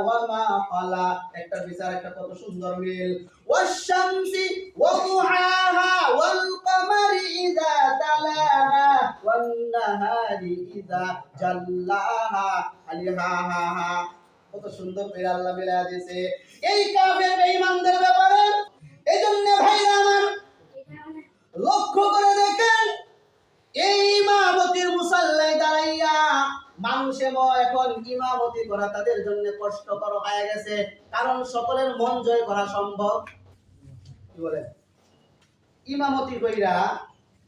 ওয়া মা খালা, একটা বিচার একটা কত সুন্দর মিল। ওয়াশ-শামসি ওয়া দুহাহা ওয়াল কমারি ইযা তালাহা ওয়ান নাহারি ইযা জাল্লাহা আলিহাহা। কত সুন্দর করে আল্লাহ মিলায়া দিয়েছে এই কাফের বেঈমানদের ব্যাপারে। এইজন্য ভাইরা আমার লক্ষ্য করে দেখেন, এই ইমামতির মুসাল্লায় দাঁড়াইয়া মানুষে এখন ইমামতি করা তাদের জন্য কষ্টকর হয়ে গেছে। কারণ সকলের মন জয় করা সম্ভব কি বলে? ইমামতি কইরা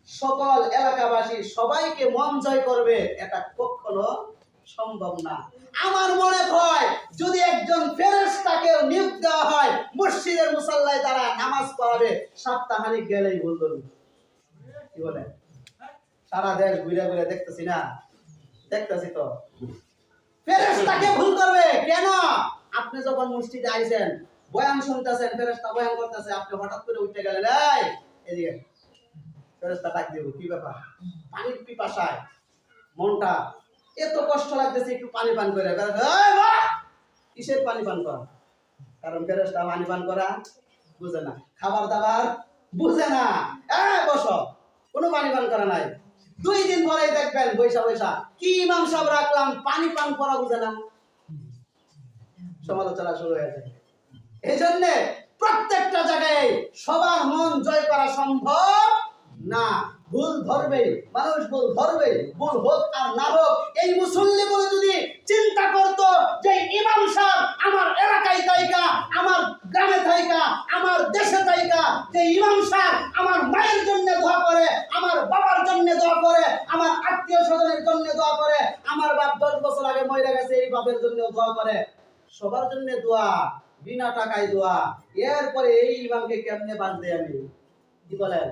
সকল এলাকাবাসী সবাইকে মন জয় করবে, এটা কখনো সম্ভব না। আমার মনে হয় যদি একজন ফেরেশতাকে নিয়োগ দেওয়া হয় মসজিদের মুসাল্লায় তারা নামাজ পড়াবে, সপ্তাহখানিক গেলেই ভুল করবে। কি বলে? সারা দেশ ঘুরে ঘুরে দেখতেছি না, দেখতেছি তো ফেরেশতাকে ভুল করবে কেন? আপনি যখন মসজিদে আইছেন, বয়ান শুনতেছেন, ফেরেশতা বয়ান করতেছে, আপনি হঠাৎ করে উঠে গেলেন, এই এদিকে, ফেরেশতা ডাক দিব, কি ব্যাপার? পানির পিপাসায় মনটা এত কষ্ট লাগতেছে, একটু পানি পান করে। কিসের পানি পান করা? কারণ ফেরেশতা পানি পান করা বুঝে না, খাবার দাবার বুঝে না। বসো, কোনো পানি পান করা নাই। 2 দিন পরে দেখবেন বৈশা বৈশা কি ইমাম সাহেব রাখলাম, পানি পান করা বুঝে না, সমালোচনা শুরু হয়ে যায়। এই জন্য প্রত্যেকটা জায়গায় সবার মন জয় করা সম্ভব না। ভুল ধরবে মানুষ, ভুল ধরবে, ভুল হোক আর না হোক। এই মুসল্লি বলে যদি চিন্তা করতো যে ইমাম সাহেব আমার এলাকায় থাইকা, আমার গ্রামে থাইকা, আমার দেশে থাইকা, যে ইমাম সাহেব আমার মায়ের জন্য দোয়া করে, আমার বাবার জন্য দোয়া করে, আমার আত্মীয় স্বজনের জন্য দোয়া করে, আমার বাপ 10 বছর আগে মরে গেছে এই বাপের জন্য দোয়া করে, সবার জন্য দোয়া, বিনা টাকায় দোয়া। এরপরে এই ইমামকে কেমনে বাঁধবে? আমি কি বলেন,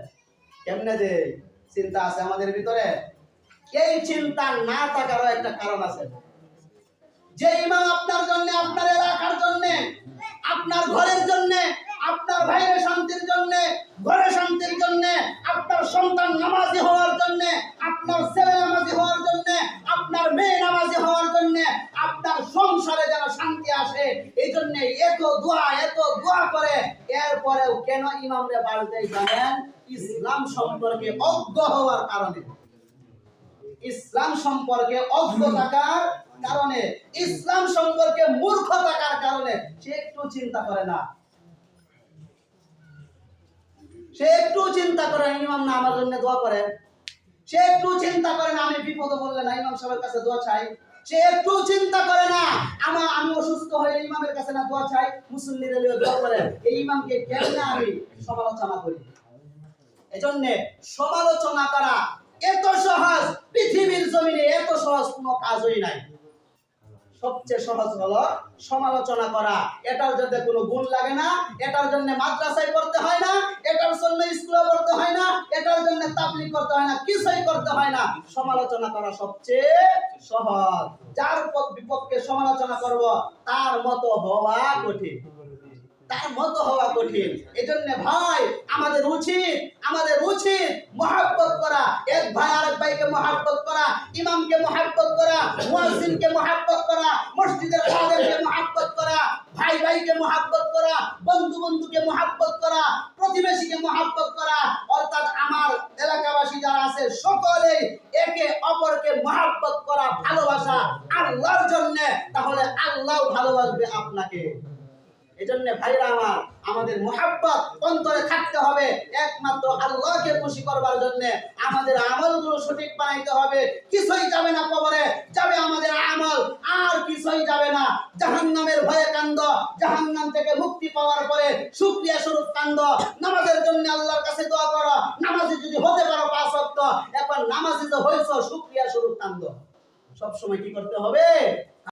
কেমনে দে? চিন্তা আছে আমাদের ভিতরে? এই চিন্তা না থাকারও একটা কারণ আছে। যে ইমাম আপনার জন্য, আপনার এলাকার জন্য, আপনার ঘরের জন্য, আপনার ভাইয়ের শান্তির জন্য, ঘরে শান্তির জন্য, আপনার সন্তান নামাজি হওয়ার জন্য, আপনার ছেলে নামাজি হওয়ার জন্য, আপনার মেয়ে নামাজি হওয়ার জন্য, আপনার সংসারে যেন শান্তি আসে, এই জন্য এত দোয়া করে। এরপরেও কেন ইমামরে বাড়তে জানেন? ইসলাম সম্পর্কে অজ্ঞ হওয়ার কারণে, ইসলাম সম্পর্কে অজ্ঞ থাকার কারণে, ইসলাম সম্পর্কে মূর্খ থাকার কারণে সে একটু চিন্তা করে না। সে একটু চিন্তা করে ইমাম না আমার জন্য দোয়া করে, সে একটু চিন্তা করে না আমি বিপদে পড়লে না ইমাম সাহেবের কাছে দোয়া চাই, সে একটু চিন্তা করে না আমি অসুস্থ হয়ে ইমামের কাছে না দোয়া চাই, মুসল্লিদের দোয়া করে। এই ইমামকে কেন আমি সমালোচনা করি? এজন্য সমালোচনা করা এত সহজ, পৃথিবীর জমিনে এত সহজ কোনো কাজই নাই। সবচেয়ে সহজ হলো সমালোচনা করা। এটার জন্য কোনো গুণ লাগে না, এটার জন্য মাদ্রাসায় পড়তে হয় না, এটার জন্য স্কুলে পড়তে হয় না, এটার জন্য তাবলীগ করতে হয় না, কিছুই করতে হয় না। সমালোচনা করা সবচেয়ে সহজ। যার বিপক্ষে সমালোচনা করব তার মতো হওয়া কঠিন, তার মতো হওয়া কঠিন। এজন্য ভাই আমাদের উচিত মহব্বত করা, এক ভাই আরেক ভাইকে মহব্বত করা, ইমামকে মহব্বত করা, মুয়াজ্জিনকে মহব্বত করা, মসজিদের খাদেমকে মহব্বত করা, ভাই ভাইকে মহব্বত করা, বন্ধু বন্ধুকে মহব্বত করা, প্রতিবেশীকে মহব্বত করা। অর্থাৎ আমার এলাকাবাসী যারা আছে সকলেই একে অপরকে মহব্বত করা, ভালোবাসা আল্লাহর জন্য, তাহলে আল্লাহ ভালোবাসবে আপনাকে। এজন্য ভাইরা আমার, আমাদের মুহাব্বত অন্তরে থাকতে হবে একমাত্র আল্লাহকে খুশি করবার জন্য। আমাদের আমলগুলো সঠিক বানাইতে হবে। কিছুই যাবে না কবরে, যাবে আমাদের আমল, আর কিছুই যাবে না। জাহান্নামের ভয়ে কান্দ, জাহান্নাম থেকে মুক্তি পাওয়ার পরে শুকরিয়া স্বরূপ কান্দ। নামাজের জন্য আল্লাহর কাছে দোয়া করো, নামাজি যদি হতে পারো 5 ওয়াক্ত, এখন নামাজি তো হইছো, শুকরিয়া স্বরূপ কান্দ। সব সময় কি করতে হবে?